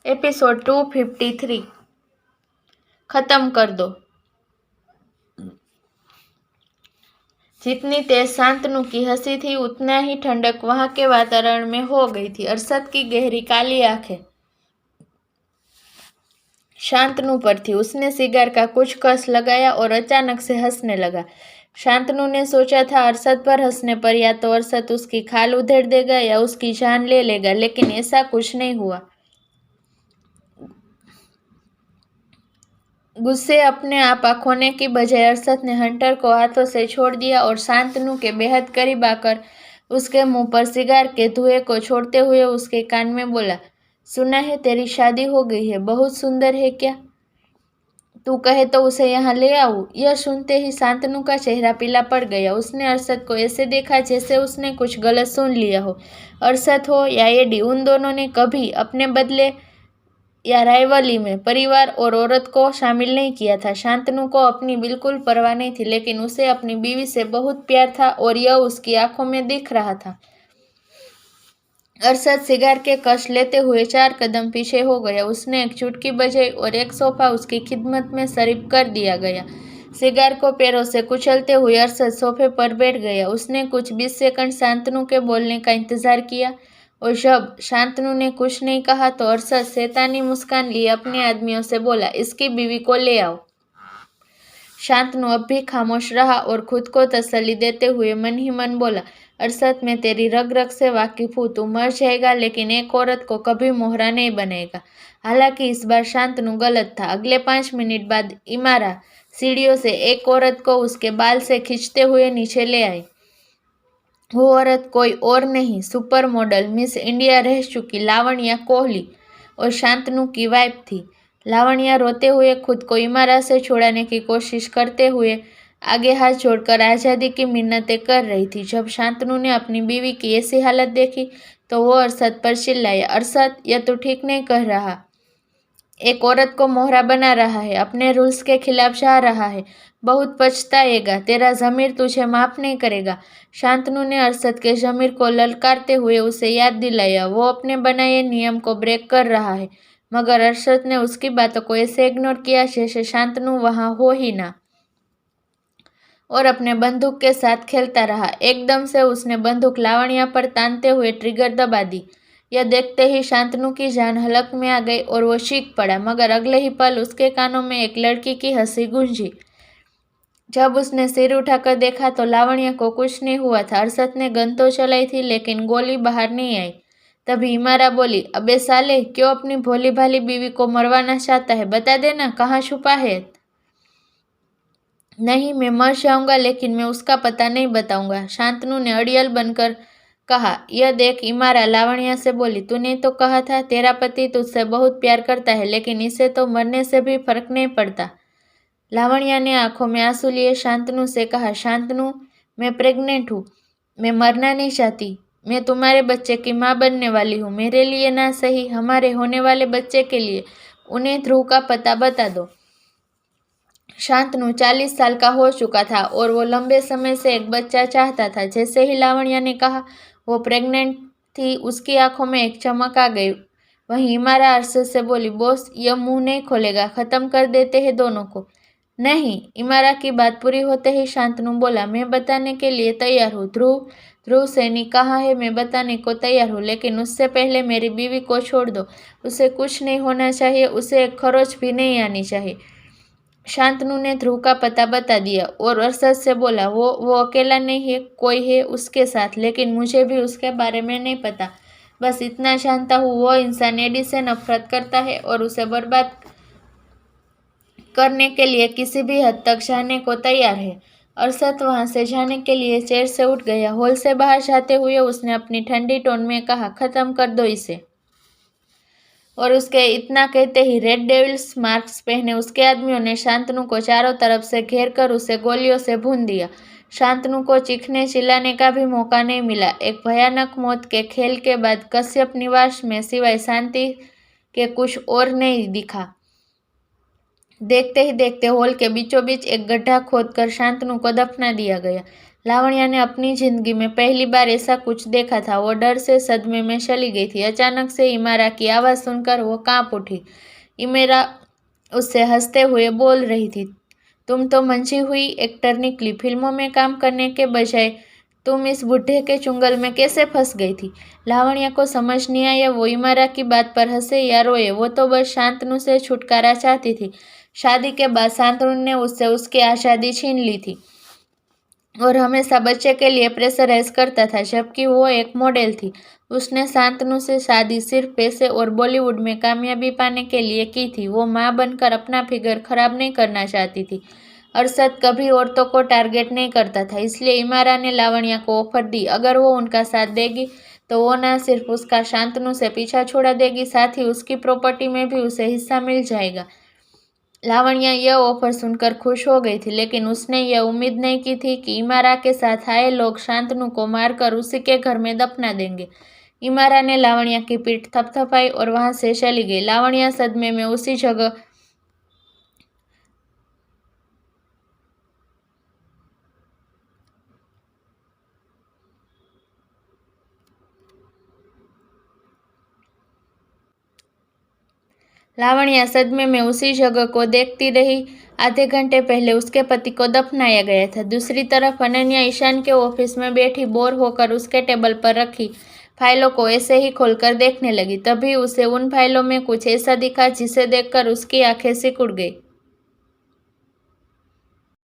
Episode 253 खत्म कर दो। जितनी तेज शांतनु की हंसी थी उतना ही ठंडक वहां के वातावरण में हो गई थी। अरशद की गहरी काली आंखें शांतनु पर थी। उसने सिगार का कुछ कस लगाया और अचानक से हंसने लगा। शांतनु ने सोचा था अरशद पर हंसने पर या तो अरशद उसकी खाल उधेड़ देगा या उसकी जान ले लेगा, लेकिन ऐसा कुछ नहीं हुआ। गुस्से अपने आप खोने की बजाय अरशद ने हंटर को हाथों से छोड़ दिया और शांतनु के बेहद करीब आकर उसके मुंह पर सिगार के धुएं को छोड़ते हुए उसके कान में बोला, सुना है तेरी शादी हो गई है, बहुत सुंदर है क्या? तू कहे तो उसे यहाँ ले आऊं? यह सुनते ही शांतनु का चेहरा पीला पड़ गया। उसने अरशद को ऐसे देखा जैसे उसने कुछ गलत सुन लिया हो। अरशद हो या एडी, उन दोनों ने कभी अपने बदले या राइवली में परिवार और औरत को शामिल नहीं किया था। शांतनु को अपनी बिल्कुल परवाह नहीं थी, लेकिन उसे अपनी बीवी से बहुत प्यार था और यह उसकी आंखों में दिख रहा था। अरशद सिगार के कश लेते हुए 4 कदम पीछे हो गया। उसने एक चुटकी बजाई और एक सोफा उसकी खिदमत में शरीफ कर दिया गया। सिगार को पैरों से कुचलते हुए अरशद सोफे पर बैठ गया। उसने कुछ 20 सेकंड शांतनु के बोलने का इंतजार किया और जब शांतनु ने कुछ नहीं कहा तो अरशद शैतानी मुस्कान लिए अपने आदमियों से बोला, इसकी बीवी को ले आओ। शांतनु अब भी खामोश रहा और खुद को तसल्ली देते हुए मन ही मन बोला, अरशद मैं तेरी रग रग से वाकिफ हूँ। तू मर जाएगा लेकिन एक औरत को कभी मोहरा नहीं बनेगा। हालांकि इस बार शांतनु गलत था। अगले 5 मिनट बाद इमारा सीढ़ियों से एक औरत को उसके बाल से खींचते हुए नीचे ले आई। वो औरत कोई और नहीं, सुपर मॉडल मिस इंडिया रह चुकी लावण्या कोहली और शांतनु की वाइफ थी। लावण्या रोते हुए खुद को इमारा से छुड़ाने की कोशिश करते हुए आगे हाथ जोड़कर आज़ादी की मिन्नतें कर रही थी। जब शांतनु ने अपनी बीवी की ऐसी हालत देखी तो वो अरशद पर चिल्लाया, अरशद यह तो ठीक नहीं कह रहा। एक औरत को मोहरा बना रहा है, अपने रूल्स के खिलाफ जा रहा है। बहुत पछताएगा, तेरा ज़मीर तुझे माफ नहीं करेगा। शांतनु ने अरशद के ज़मीर को ललकारते हुए उसे याद दिलाया वो अपने बनाए नियम को ब्रेक कर रहा है, मगर अरशद ने उसकी बातों को ऐसे इग्नोर किया जैसे शांतनु वहां हो ही ना और अपने बंदूक के साथ खेलता रहा। एकदम से उसने बंदूक लावण्या पर तानते हुए ट्रिगर दबा दी। यह देखते ही शांतनु की जान हलक में आ गई और वो चीख पड़ा, मगर अगले ही पल उसके कानों में एक लड़की की हंसी गूंजी। जब उसने सिर उठाकर देखा तो लावण्या को कुछ नहीं हुआ था। अरशद ने गन तो चलाई थी लेकिन गोली बाहर नहीं आई। तभी इमारा बोली, अबे साले, क्यों अपनी भोली भाली बीवी को मरवाना चाहता है? बता देना कहाँ छुपा है। नहीं, मैं मर जाऊंगा लेकिन मैं उसका पता नहीं बताऊंगा, शांतनु ने अड़ियल बनकर कहा। यह देख इमारा लावण्या से बोली, तूने तो कहा था तेरा पति तुझसे बहुत प्यार करता है, लेकिन इसे तो मरने से भी फर्क नहीं पड़ता। लावण्या ने आंखों में आंसू लिए शांतनु से कहा, शांतनु मैं प्रेग्नेंट हूँ, मैं मरना नहीं चाहती। मैं तुम्हारे बच्चे की माँ बनने वाली हूँ। मेरे लिए ना सही, हमारे होने वाले बच्चे के लिए उन्हें ध्रुव का पता बता दो। शांतनु 40 साल का हो चुका था और वो लंबे समय से एक बच्चा चाहता था। जैसे ही लावण्या ने कहा वो प्रेग्नेंट थी, उसकी आंखों में एक चमक आ गई। वहीं इमारा अरशद से बोली, बॉस यह मुंह नहीं खोलेगा, खत्म कर देते हैं दोनों को। नहीं, इमारा की बात पूरी होते ही शांतनु बोला, मैं बताने के लिए तैयार हूँ। ध्रुव सैनी कहाँ है? मैं बताने को तैयार हूँ, लेकिन उससे पहले मेरी बीवी को छोड़ दो। उसे कुछ नहीं होना चाहिए, उसे एक खरोच भी नहीं आनी चाहिए। शांतनु ने ध्रुव का पता बता दिया और अरशद से बोला, वो अकेला नहीं है, कोई है उसके साथ, लेकिन मुझे भी उसके बारे में नहीं पता। बस इतना जानता हूँ वो इंसान एडी से नफरत करता है और उसे बर्बाद करने के लिए किसी भी हद तक जाने को तैयार है। अरशद वहां से जाने के लिए चेयर से उठ गया। हॉल से बाहर जाते हुए उसने अपनी ठंडी टोन में कहा, खत्म कर दो इसे। और उसके इतना कहते ही रेड डेविल्स मार्क्स पहने उसके आदमियों ने शांतनु को चारों तरफ से घेर कर उसे गोलियों से भून दिया। शांतनु को चीखने चिल्लाने का भी मौका नहीं मिला। एक भयानक मौत के खेल के बाद कश्यप निवास में सिवाय शांति के कुछ और नहीं दिखा। देखते ही देखते हॉल के बीचों बीच एक गड्ढा खोदकर शांतनु को दफना दिया गया। लावण्या ने अपनी जिंदगी में पहली बार ऐसा कुछ देखा था। वो डर से सदमे में चली गई थी। अचानक से इमारा की आवाज़ सुनकर वो कांप उठी। इमेरा उससे हंसते हुए बोल रही थी, तुम तो मंची हुई एक्टर निकली। फिल्मों में काम करने के बजाय तुम इस बुढ़े के चुंगल में कैसे फंस गई थी। लावण्या को समझ नहीं आया वो इमारा की बात पर हंसे या रोए। वो तो बस शांतनु से छुटकारा चाहती थी। शादी के बाद शांतनु ने उससे उसकी आज़ादी छीन ली थी और हमेशा बच्चे के लिए प्रेशराइज करता था, जबकि वो एक मॉडल थी। उसने शांतनु से शादी सिर्फ पैसे और बॉलीवुड में कामयाबी पाने के लिए की थी। वो माँ बनकर अपना फिगर खराब नहीं करना चाहती थी। अरशद कभी औरतों को टारगेट नहीं करता था, इसलिए इमारा ने लावण्या को ऑफर दी। अगर वो उनका साथ देगी तो वो न सिर्फ उसका शांतनु से पीछा छोड़ा देगी, साथ ही उसकी प्रॉपर्टी में भी उसे हिस्सा मिल जाएगा। लावण्या यह ऑफर सुनकर खुश हो गई थी, लेकिन उसने यह उम्मीद नहीं की थी कि इमारा के साथ आए लोग शांतनु को मारकर उसी के घर में दफना देंगे। इमारा ने लावण्या की पीठ थपथपाई और वहां से चली गई। लावण्या सदमे में उसी जगह लावण्या सदमे में उसी जगह को देखती रही। आधे घंटे पहले उसके पति को दफनाया गया था। दूसरी तरफ अनन्या ईशान के ऑफिस में बैठी बोर होकर उसके टेबल पर रखी फाइलों को ऐसे ही खोलकर देखने लगी। तभी उसे उन फाइलों में कुछ ऐसा दिखा जिसे देखकर उसकी आंखें सिकुड़ गई।